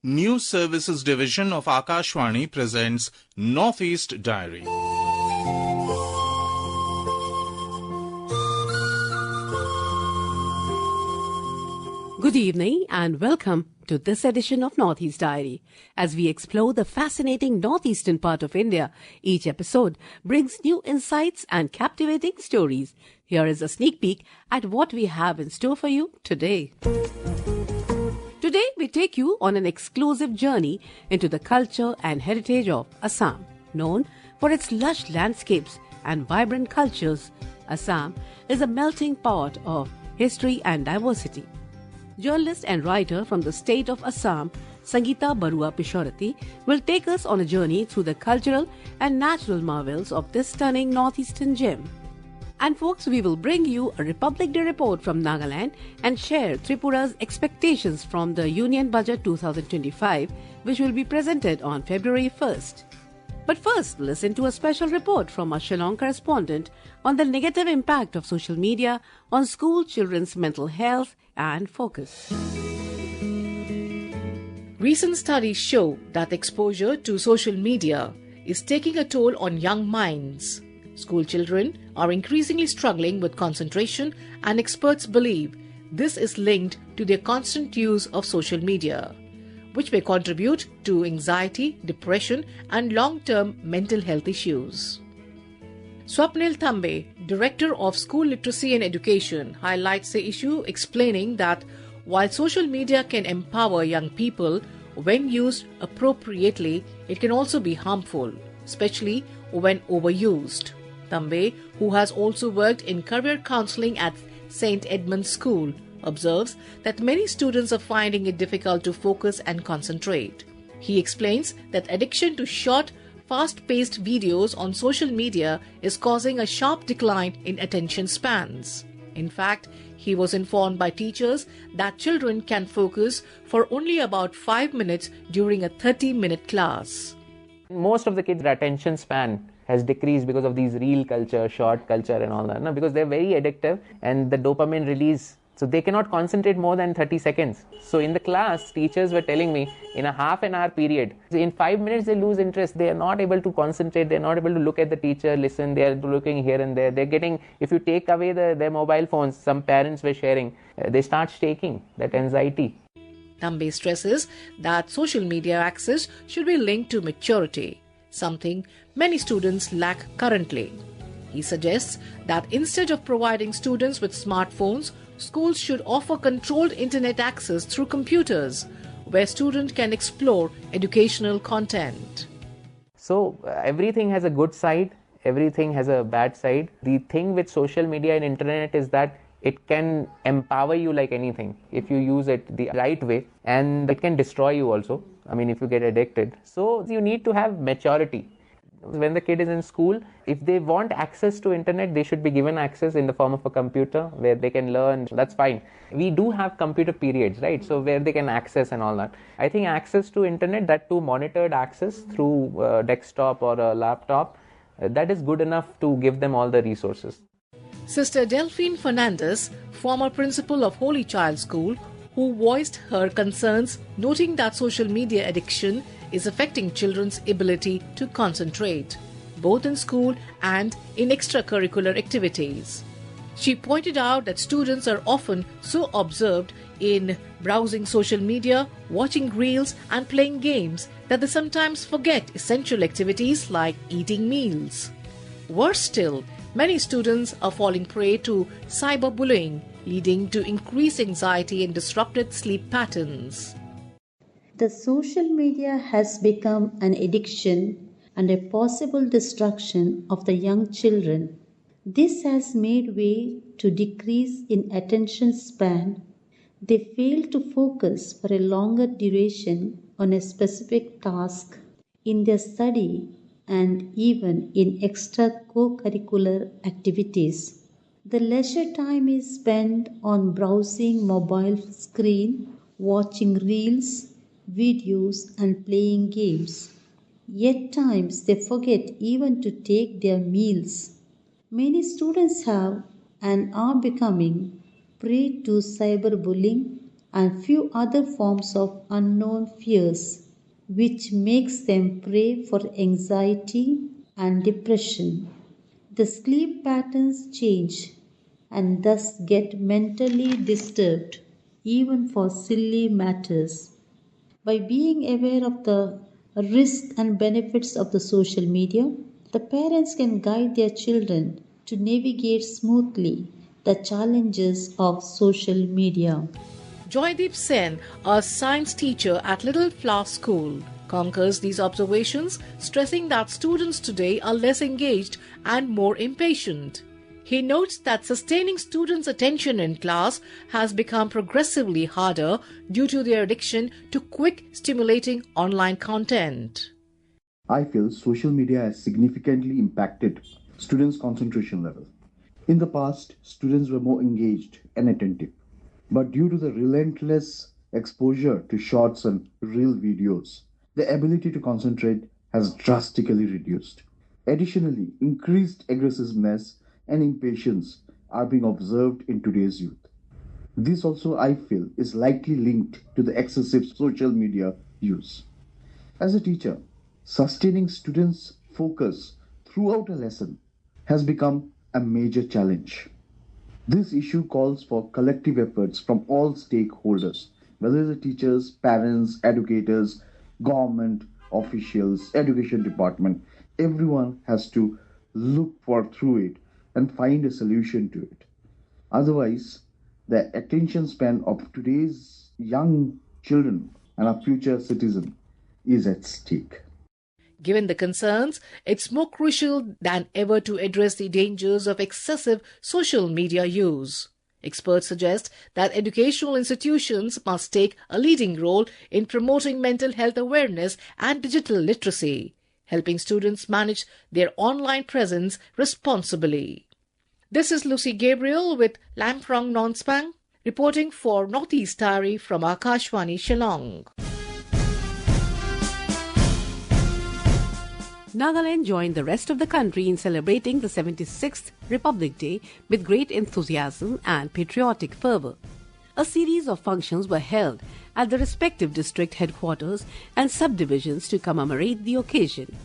News Services Division of Akashvani presents Northeast Diary. Good evening and welcome to this edition of Northeast Diary. As we explore the fascinating northeastern part of India, each episode brings new insights and captivating stories. Here is a sneak peek at what we have in store for you today. Today we take you on an exclusive journey into the culture and heritage of Assam. Known for its lush landscapes and vibrant cultures, Assam is a melting pot of history and diversity. Journalist and writer from the state of Assam, Sangeeta Barua Pishorati, will take us on a journey through the cultural and natural marvels of this stunning northeastern gem. And folks, we will bring you a Republic Day report from Nagaland and share Tripura's expectations from the Union Budget 2025, which will be presented on February 1st. But first, listen to a special report from our Shillong correspondent on the negative impact of social media on school children's mental health and focus. Recent studies show that exposure to social media is taking a toll on young minds. School children are increasingly struggling with concentration, and experts believe this is linked to their constant use of social media, which may contribute to anxiety, depression, and long-term mental health issues. Swapnil Thambe, Director of School Literacy and Education, highlights the issue, explaining that while social media can empower young people, when used appropriately, it can also be harmful, especially when overused. Thambe, who has also worked in career counseling at St. Edmund's School, observes that many students are finding it difficult to focus and concentrate. He explains that addiction to short, fast-paced videos on social media is causing a sharp decline in attention spans. In fact, he was informed by teachers that children can focus for only about 5 minutes during a 30-minute class. Most of the kids' attention span has decreased because of these reel culture, short culture and all that, because they're very addictive and the dopamine release, so they cannot concentrate more than 30 seconds. So in the class, teachers were telling me in a half an hour period, in 5 minutes they lose interest, they are not able to concentrate, they're not able to look at the teacher, listen, they are looking here and there, they're getting, if you take away their mobile phones, some parents were sharing, they start shaking, that anxiety. Thambe stresses that social media access should be linked to maturity, something many students lack currently. He suggests that instead of providing students with smartphones, schools should offer controlled internet access through computers, where students can explore educational content. So everything has a good side, everything has a bad side. The thing with social media and internet is that it can empower you like anything if you use it the right way, and it can destroy you also, if you get addicted. So you need to have maturity. When the kid is in school, if they want access to internet, they should be given access in the form of a computer where they can learn. That's fine. We do have computer periods, right? So where they can access and all that. I think access to internet, that too monitored access through a desktop or a laptop, that is good enough to give them all the resources. Sister Delphine Fernandez, former principal of Holy Child School, who voiced her concerns, noting that social media addiction is affecting children's ability to concentrate, both in school and in extracurricular activities. She pointed out that students are often so absorbed in browsing social media, watching reels and playing games that they sometimes forget essential activities like eating meals. Worse still, many students are falling prey to cyberbullying, leading to increased anxiety and disrupted sleep patterns. The social media has become an addiction and a possible destruction of the young children. This has made way to decrease in attention span. They fail to focus for a longer duration on a specific task in their study and even in extra co-curricular activities. The leisure time is spent on browsing mobile screen, watching reels, videos and playing games. Yet times they forget even to take their meals. Many students have and are becoming prey to cyberbullying and few other forms of unknown fears, which makes them prey for anxiety and depression. The sleep patterns change and thus get mentally disturbed, even for silly matters. By being aware of the risks and benefits of the social media, the parents can guide their children to navigate smoothly the challenges of social media. Joydeep Sen, a science teacher at Little Flower School, concurs these observations, stressing that students today are less engaged and more impatient. He notes that sustaining students' attention in class has become progressively harder due to their addiction to quick, stimulating online content. I feel social media has significantly impacted students' concentration level. In the past, students were more engaged and attentive. But due to the relentless exposure to shorts and reel videos, the ability to concentrate has drastically reduced. Additionally, increased aggressiveness and impatience are being observed in today's youth. This also, I feel, is likely linked to the excessive social media use. As a teacher, sustaining students' focus throughout a lesson has become a major challenge. This issue calls for collective efforts from all stakeholders, whether the teachers, parents, educators, government officials, education department. Everyone has to look through it and find a solution to it. Otherwise, the attention span of today's young children and our future citizen is at stake. Given the concerns, it's more crucial than ever to address the dangers of excessive social media use. Experts suggest that educational institutions must take a leading role in promoting mental health awareness and digital literacy, helping students manage their online presence responsibly. This is Lucy Gabriel with Lamprong Nonspang, reporting for Northeast Diary from Akashvani, Shillong. Nagaland joined the rest of the country in celebrating the 76th Republic Day with great enthusiasm and patriotic fervour. A series of functions were held at the respective district headquarters and subdivisions to commemorate the occasion.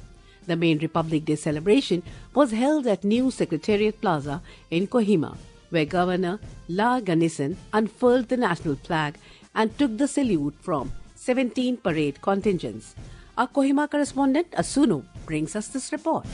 The main Republic Day celebration was held at New Secretariat Plaza in Kohima, where Governor La Ganesan unfurled the national flag and took the salute from 17 parade contingents. Our Kohima correspondent Asunu brings us this report.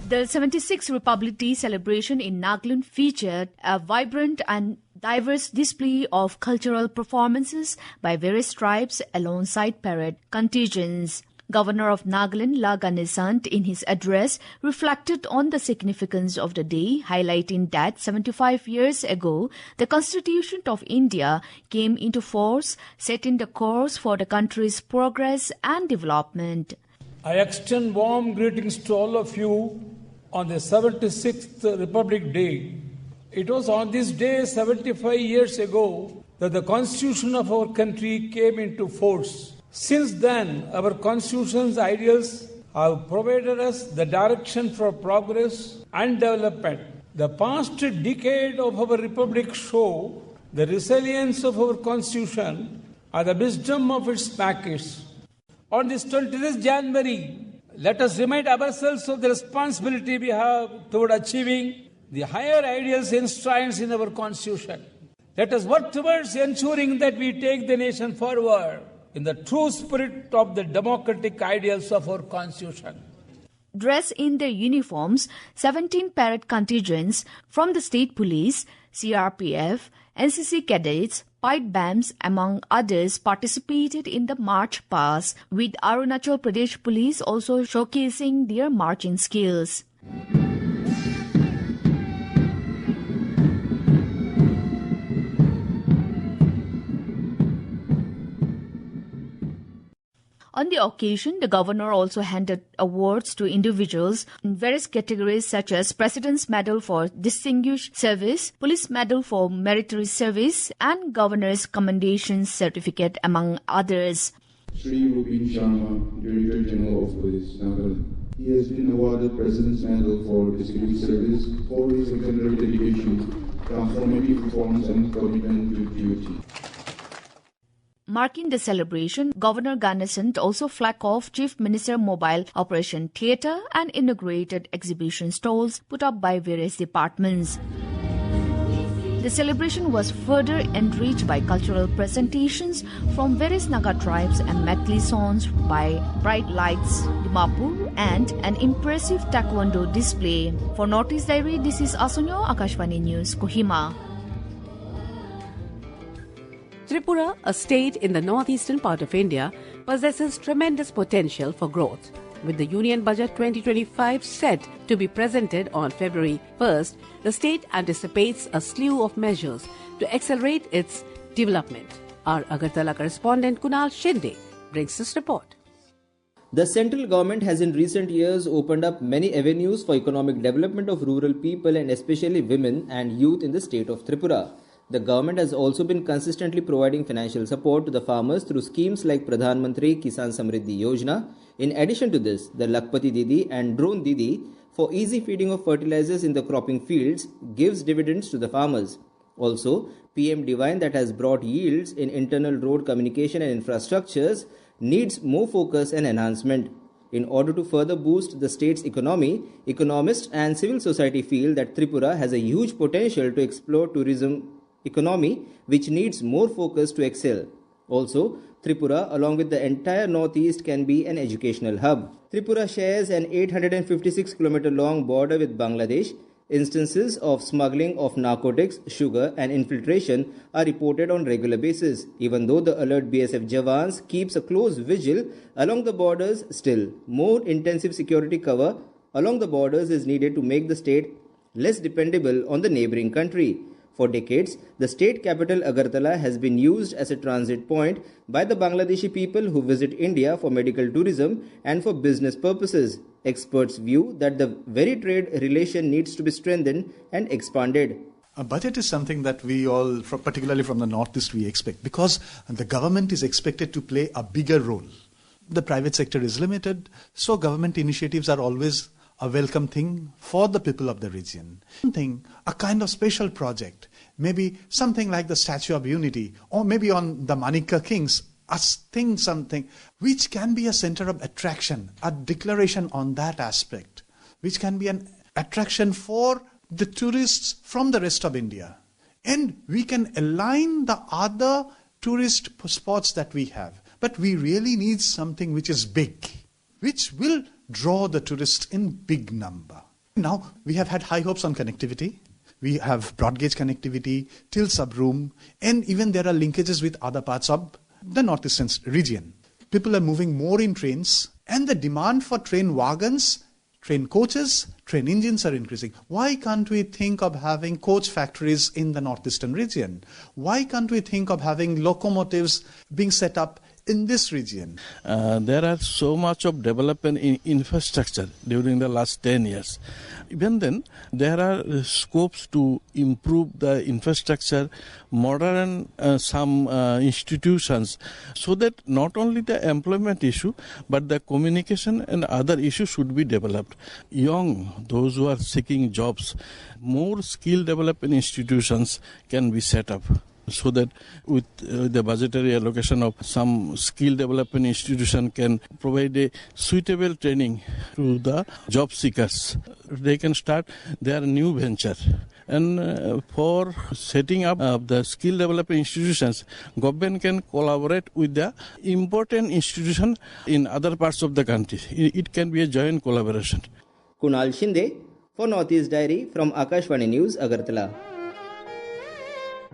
The 76th Republic Day celebration in Nagaland featured a vibrant and diverse display of cultural performances by various tribes alongside parade contingents. Governor of Nagaland, La Ganesan, in his address, reflected on the significance of the day, highlighting that 75 years ago, the Constitution of India came into force, setting the course for the country's progress and development. I extend warm greetings to all of you on the 76th Republic Day. It was on this day 75 years ago that the Constitution of our country came into force. Since then, our Constitution's ideals have provided us the direction for progress and development. The past decade of our Republic show the resilience of our Constitution and the wisdom of its package. On this 23rd January, let us remind ourselves of the responsibility we have toward achieving the higher ideals enshrined in our Constitution. Let us work towards ensuring that we take the nation forward in the true spirit of the democratic ideals of our Constitution. Dressed in their uniforms, 17 parade contingents from the State Police, CRPF, NCC cadets, pipe bands, among others, participated in the march past, with Arunachal Pradesh Police also showcasing their marching skills. On the occasion, the governor also handed awards to individuals in various categories such as President's Medal for Distinguished Service, Police Medal for Meritorious Service, and Governor's Commendation Certificate, among others. Shri Rupin Sharma, Director General of Police, Nagaland. He has been awarded President's Medal for Distinguished Service for his exemplary dedication, transformative reforms and commitment to duty. Marking the celebration, Governor Ganesan also flagged off Chief Minister Mobile Operation Theatre and inaugurated exhibition stalls put up by various departments. The celebration was further enriched by cultural presentations from various Naga tribes and medley songs by Bright Lights, Dimapur, and an impressive taekwondo display. For Northeast Diary, this is Asunyo, Akashvani News, Kohima. Tripura, a state in the northeastern part of India, possesses tremendous potential for growth. With the Union Budget 2025 set to be presented on February 1st, the state anticipates a slew of measures to accelerate its development. Our Agartala correspondent Kunal Shinde brings this report. The central government has in recent years opened up many avenues for economic development of rural people and especially women and youth in the state of Tripura. The government has also been consistently providing financial support to the farmers through schemes like Pradhan Mantri Kisan Samriddhi Yojana. In addition to this, the Lakpati Didi and Drone Didi for easy feeding of fertilizers in the cropping fields gives dividends to the farmers. Also, PM Divine that has brought yields in internal road communication and infrastructures needs more focus and enhancement. In order to further boost the state's economy, economists and civil society feel that Tripura has a huge potential to explore tourism economy which needs more focus to excel. Also, Tripura along with the entire northeast can be an educational hub. Tripura shares an 856 km long border with Bangladesh. Instances of smuggling of narcotics, sugar and infiltration are reported on regular basis. Even though the alert BSF Jawans keeps a close vigil along the borders, still more intensive security cover along the borders is needed to make the state less dependable on the neighboring country. For decades, the state capital Agartala has been used as a transit point by the Bangladeshi people who visit India for medical tourism and for business purposes. Experts view that the very trade relation needs to be strengthened and expanded. A budget is something that we all, particularly from the Northeast, we expect because the government is expected to play a bigger role. The private sector is limited, so government initiatives are always a welcome thing for the people of the region. Something, a kind of special project, maybe something like the Statue of Unity, or maybe on the Manikka Kings, something which can be a center of attraction, a declaration on that aspect, which can be an attraction for the tourists from the rest of India. And we can align the other tourist spots that we have. But we really need something which is big, which will draw the tourists in big number. Now, we have had high hopes on connectivity. We have broad gauge connectivity till Sabroom, and even there are linkages with other parts of the northeastern region. People are moving more in trains, and the demand for train wagons, train coaches, train engines are increasing. Why can't we think of having coach factories in the northeastern region? Why can't we think of having locomotives being set up in this region? There are so much of development in infrastructure during the last 10 years. Even then, there are scopes to improve the infrastructure, modern some institutions, so that not only the employment issue, but the communication and other issues should be developed. Young, those who are seeking jobs, more skill development institutions can be set up, so that with the budgetary allocation of some skill development institution can provide a suitable training to the job seekers. They can start their new venture. And for setting up the skill development institutions, government can collaborate with the important institution in other parts of the country. It can be a joint collaboration. Kunal Shinde for Northeast Diary from Akashvani News, Agartala.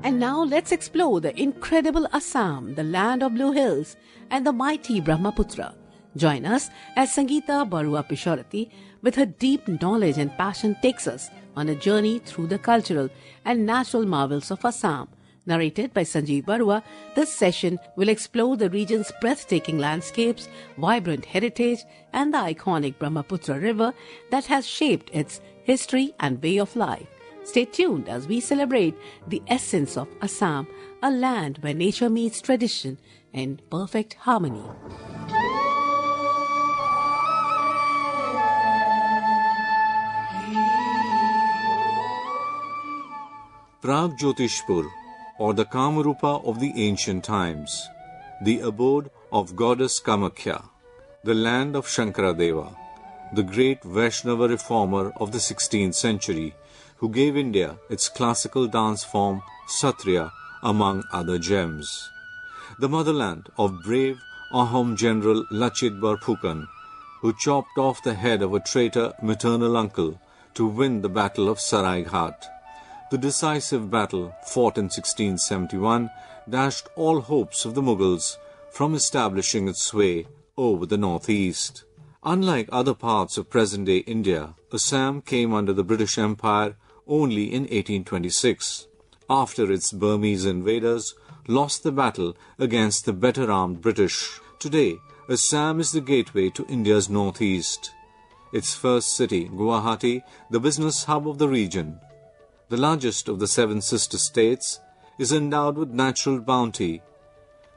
And now let's explore the incredible Assam, the land of blue hills, and the mighty Brahmaputra. Join us as Sangeeta Barua Pishorati, with her deep knowledge and passion, takes us on a journey through the cultural and natural marvels of Assam. Narrated by Sanjeev Barua, this session will explore the region's breathtaking landscapes, vibrant heritage, and the iconic Brahmaputra River that has shaped its history and way of life. Stay tuned as we celebrate the essence of Assam, a land where nature meets tradition in perfect harmony. Pragjotishpur, or the Kamarupa of the ancient times, the abode of goddess Kamakhya, the land of Shankaradeva, the great Vaishnava reformer of the 16th century, who gave India its classical dance form Satriya, among other gems. The motherland of brave Ahom general Lachit Barphukan, who chopped off the head of a traitor maternal uncle to win the Battle of Saraighat. The decisive battle, fought in 1671, dashed all hopes of the Mughals from establishing its sway over the northeast. Unlike other parts of present-day India, Assam came under the British Empire only in 1826, after its Burmese invaders lost the battle against the better-armed British. Today, Assam is the gateway to India's northeast. Its first city, Guwahati, the business hub of the region, the largest of the 7 sister states, is endowed with natural bounty,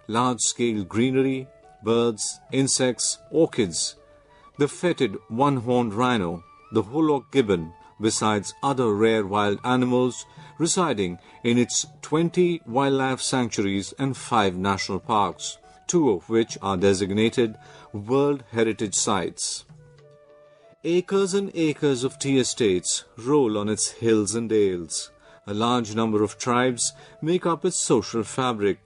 large-scale greenery, birds, insects, orchids, the fetid one-horned rhino, the Holok gibbon, besides other rare wild animals residing in its 20 wildlife sanctuaries and 5 national parks, 2 of which are designated World Heritage Sites. Acres and acres of tea estates roll on its hills and dales. A large number of tribes make up its social fabric.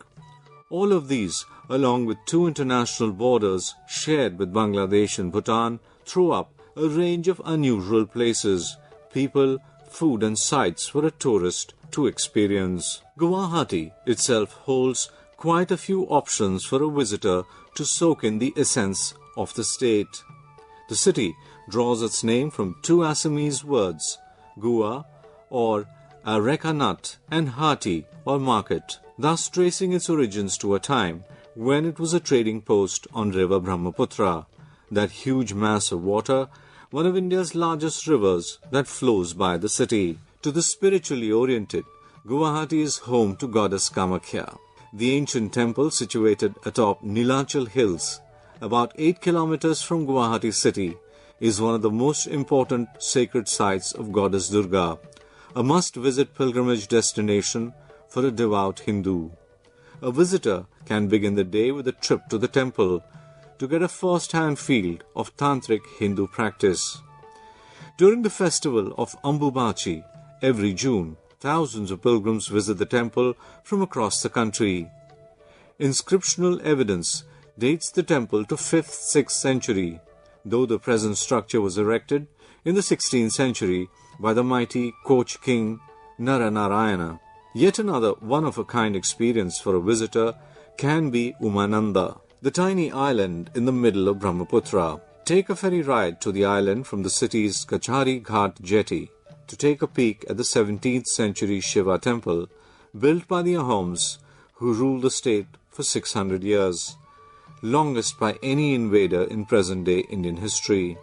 All of these, along with 2 international borders shared with Bangladesh and Bhutan, throw up a range of unusual places, people, food and sights for a tourist to experience. Guwahati itself holds quite a few options for a visitor to soak in the essence of the state. The city draws its name from 2 Assamese words, Gua or Arekanat and Hati or market, thus tracing its origins to a time when it was a trading post on river Brahmaputra, that huge mass of water, one of India's largest rivers that flows by the city. To the spiritually oriented, Guwahati is home to goddess Kamakhya. The ancient temple situated atop Nilachal Hills, about 8 kilometers from Guwahati city, is one of the most important sacred sites of goddess Durga, a must-visit pilgrimage destination for a devout Hindu. A visitor can begin the day with a trip to the temple to get a first-hand feel of tantric Hindu practice. During the festival of Ambubachi, every June, thousands of pilgrims visit the temple from across the country. Inscriptional evidence dates the temple to 5th-6th century, though the present structure was erected in the 16th century by the mighty Koch king Naranarayana. Yet another one-of-a-kind experience for a visitor can be Umananda, the tiny island in the middle of Brahmaputra. Take a ferry ride to the island from the city's Kachari Ghat jetty to take a peek at the 17th century Shiva temple, built by the Ahoms, who ruled the state for 600 years, longest by any invader in present-day Indian history.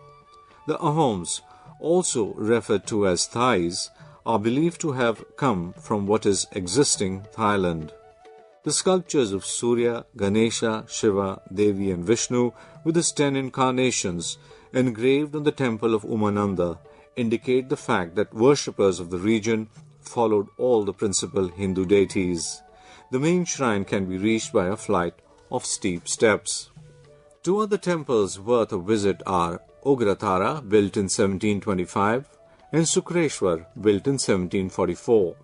The Ahoms, also referred to as Thais, are believed to have come from what is existing Thailand. The sculptures of Surya, Ganesha, Shiva, Devi and Vishnu with his 10 incarnations engraved on the temple of Umananda indicate the fact that worshippers of the region followed all the principal Hindu deities. The main shrine can be reached by a flight of steep steps. 2 other temples worth a visit are Ugratara, built in 1725, and Sukreshwar, built in 1744.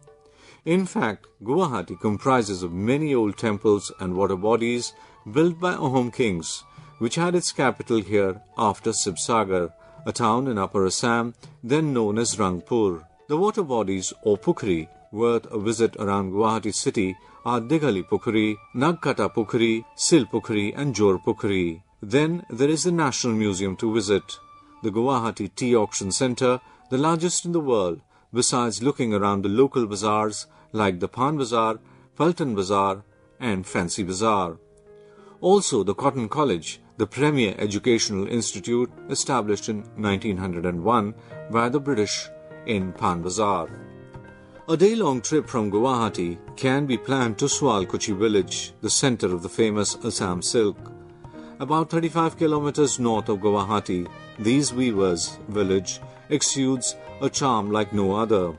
In fact, Guwahati comprises of many old temples and water bodies built by Ahom kings, which had its capital here after Sibsagar, a town in Upper Assam then known as Rangpur. The water bodies, or Pukhri, worth a visit around Guwahati city are Dighali Pukhri, Nagkata Pukhri, Sil Pukhri and Jor Pukhri. Then there is the National Museum to visit, the Guwahati Tea Auction Centre, the largest in the world, besides looking around the local bazaars like the Pan Bazaar, Paltan Bazaar and Fancy Bazaar. Also the Cotton College, the premier educational institute established in 1901 by the British in Pan Bazaar. A day-long trip from Guwahati can be planned to Swalkuchi village, the center of the famous Assam silk. About 35 kilometers north of Guwahati, these weavers' village exudes a charm like no other.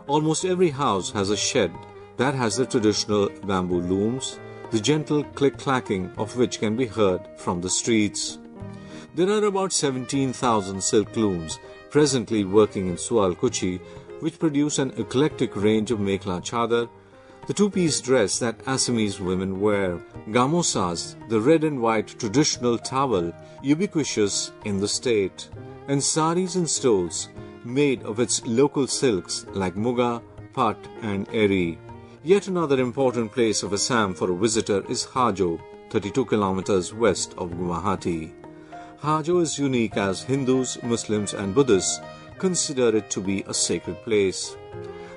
Almost every house has a shed that has the traditional bamboo looms, the gentle click-clacking of which can be heard from the streets. There are about 17,000 silk looms presently working in Sualkuchi, which produce an eclectic range of mekhla chadar, the two-piece dress that Assamese women wear, gamosas, the red and white traditional towel ubiquitous in the state, and saris and stoles made of its local silks like muga, pat and eri. Yet another important place of Assam for a visitor is Hajo, 32 kilometers west of Guwahati. Hajo is unique as Hindus, Muslims and Buddhists consider it to be a sacred place.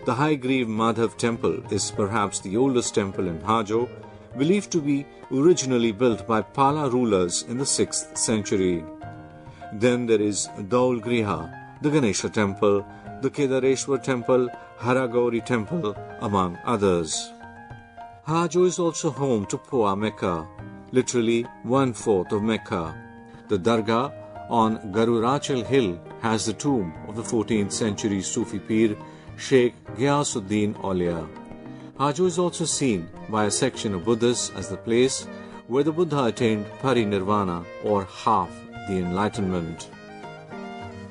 The Haigreev Madhav temple is perhaps the oldest temple in Hajo, believed to be originally built by Pala rulers in the 6th century. Then there is Daul Griha, the Ganesha temple, the Kedareshwar temple, Haragauri temple, among others. Hajo is also home to Poa Mecca, literally 1/4 of Mecca. The Dargah on Garurachal Hill has the tomb of the 14th century Sufi Pir Sheikh Ghiyasuddin Aulia. Hajo is also seen by a section of Buddhists as the place where the Buddha attained parinirvana, or half the enlightenment.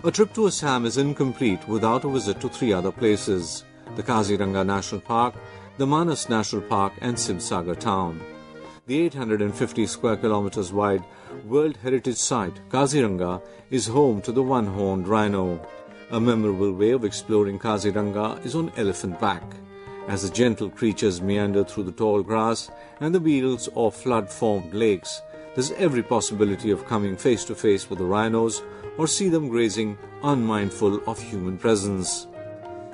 A trip to Assam is incomplete without a visit to 3 other places: the Kaziranga National Park, the Manas National Park and Sibsagar town. The 850 square kilometers wide World Heritage Site, Kaziranga, is home to the one-horned rhino. A memorable way of exploring Kaziranga is on elephant back. As the gentle creatures meander through the tall grass and the beetles or flood-formed lakes, there's every possibility of coming face to face with the rhinos or see them grazing unmindful of human presence.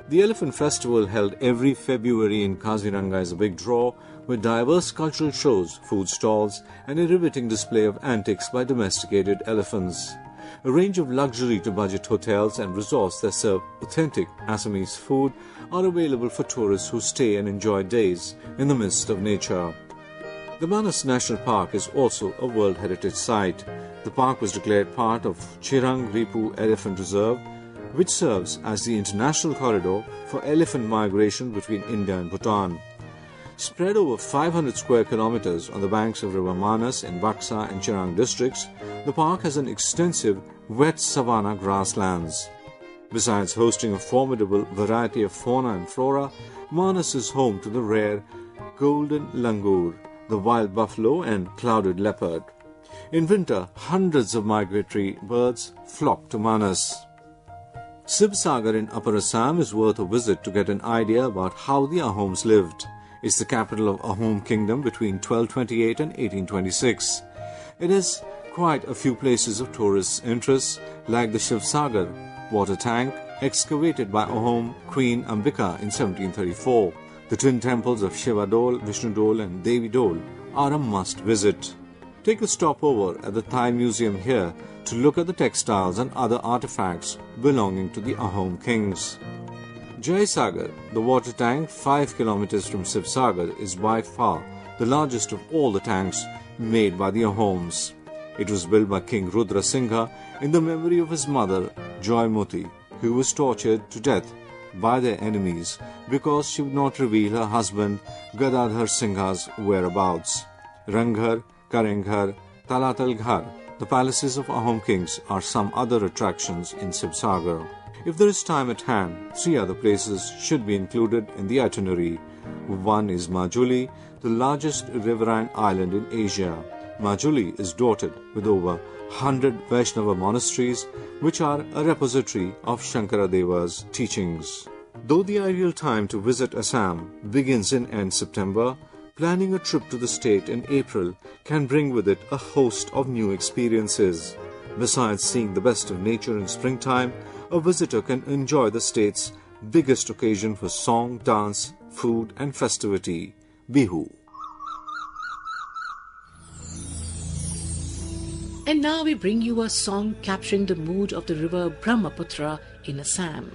The Elephant Festival, held every February in Kaziranga, is a big draw with diverse cultural shows, food stalls and a riveting display of antics by domesticated elephants. A range of luxury to budget hotels and resorts that serve authentic Assamese food are available for tourists who stay and enjoy days in the midst of nature. The Manas National Park is also a World Heritage Site. The park was declared part of Chirang Ripu Elephant Reserve, which serves as the international corridor for elephant migration between India and Bhutan. Spread over 500 square kilometers on the banks of River Manas in Buxa and Chirang districts, the park has an extensive wet savanna grasslands. Besides hosting a formidable variety of fauna and flora, Manas is home to the rare golden langur, the wild buffalo and clouded leopard. In winter, hundreds of migratory birds flock to Manas. Sibsagar in Upper Assam is worth a visit to get an idea about how the Ahoms lived. It's the capital of Ahom Kingdom between 1228 and 1826. It has quite a few places of tourist interest, like the Shivsagar water tank, excavated by Ahom Queen Ambika in 1734. The twin temples of Shiva Dol, Vishnu Dol and Devi Dol are a must visit. Take a stopover at the Thai Museum here to look at the textiles and other artifacts belonging to the Ahom kings. Jaisagar, the water tank 5 kilometers from Sibsagar, is by far the largest of all the tanks made by the Ahoms. It was built by King Rudra Singha in the memory of his mother, Joymoti, who was tortured to death by their enemies because she would not reveal her husband Gadadhar Singha's whereabouts. Ranghar, Karenghar, Talatalghar, the palaces of Ahom kings, are some other attractions in Sibsagar. If there is time at hand, 3 other places should be included in the itinerary. One is Majuli, the largest riverine island in Asia. Majuli is dotted with over 100 Vaishnava monasteries, which are a repository of Shankaradeva's teachings. Though the ideal time to visit Assam begins in end September, planning a trip to the state in April can bring with it a host of new experiences. Besides seeing the best of nature in springtime, a visitor can enjoy the state's biggest occasion for song, dance, food and festivity, Bihu. And now we bring you a song capturing the mood of the river Brahmaputra in Assam.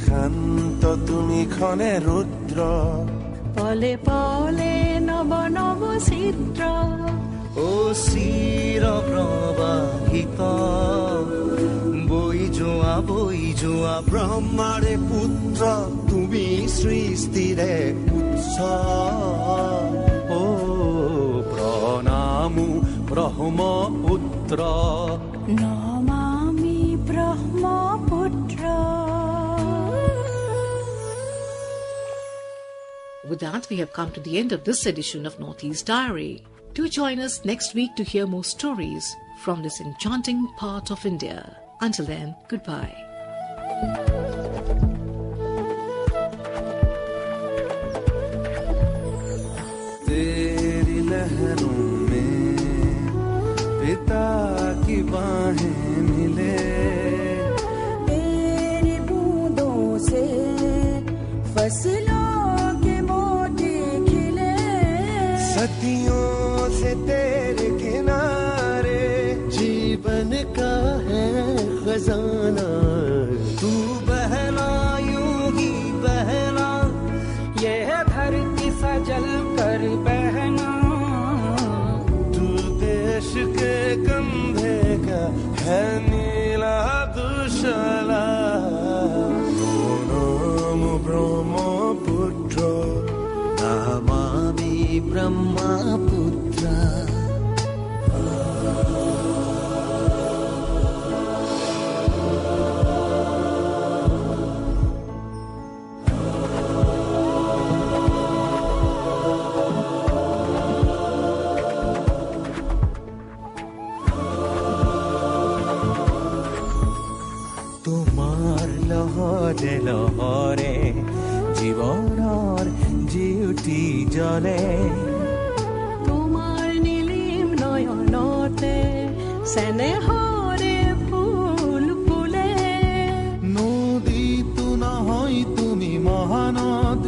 শান্ত তুমি ক্ষণে রুদ্র পলে পলে নব নব চিত্র ও চিৰ প্ৰবাহিত বৈ যোৱা ব্ৰহ্মাৰে পুত্ৰ তুমি সৃষ্টিৰে উৎস ও প্ৰণামো ব্ৰহ্মপুত্ৰ নমামি Brahmaputra. With that, we have come to the end of this edition of Northeast Diary. Do join us next week to hear more stories from this enchanting part of India. Until then, goodbye. तेरी लहरों में पिता की बाहें मिले तेरी बूंदों से फसलों के मोती खिले सदियों से तेरे किनारे जीवन का है खजाना तू बहना यूं ही बहना ये धरती सजल कर बहना तू देश के कंधे का है नीला दुशाला नाम ब्रह्मपुत्र नमामि ब्रह्मपुत्र. তোমার লহরে লহরে জীবনৰ জিউটি জ্বলে তোমাৰ নীলিম নয়নতে চেনেহৰে ফুল ফুলে নদীতো নহয় তুমি মহানদ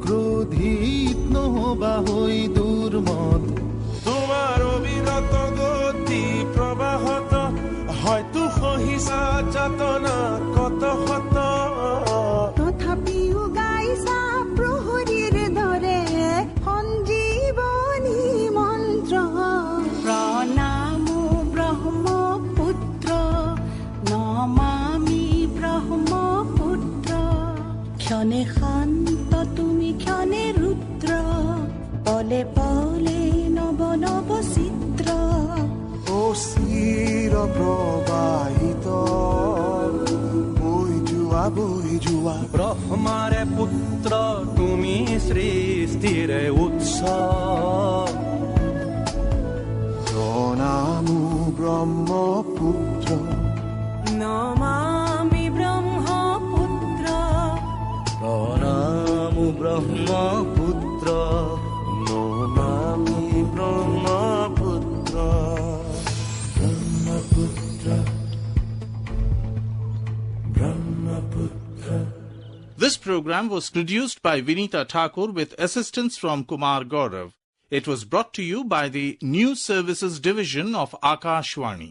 ক্ৰোধিত নহবা হৈ দুৰ্মদ তোমাৰ অবিৰত গতি প্ৰবাহত হয়তো সহিছা যাতনা কত শত তথাপিও গাইছা প্ৰহৰীৰ দৰে সঞ্জীৱনী মন্ত্ৰ প্ৰণামো ব্ৰহ্মপুত্ৰ নমামি ব্ৰহ্মপুত্ৰ ক্ষণে শান্ত তুমি ক্ষণে ৰুদ্ৰ পলে পলে নব নব চিত্ৰ ও চিৰ প্ৰবাহিত বৈ যোৱা ব্ৰহ্মাৰে পুত্ৰ তুমি সৃষ্টিৰে উৎস প্ৰণামো ব্ৰহ্মপুত্ৰ নমামি ব্ৰহ্মপুত্ৰ প্ৰণামো ব্ৰহ্মপুত্ৰ নমামি Brahmaputra Brahmaputra Brahmaputra. This program was produced by Vinita Thakur with assistance from Kumar Gaurav. It was brought to you by the News Services Division of Akashvani.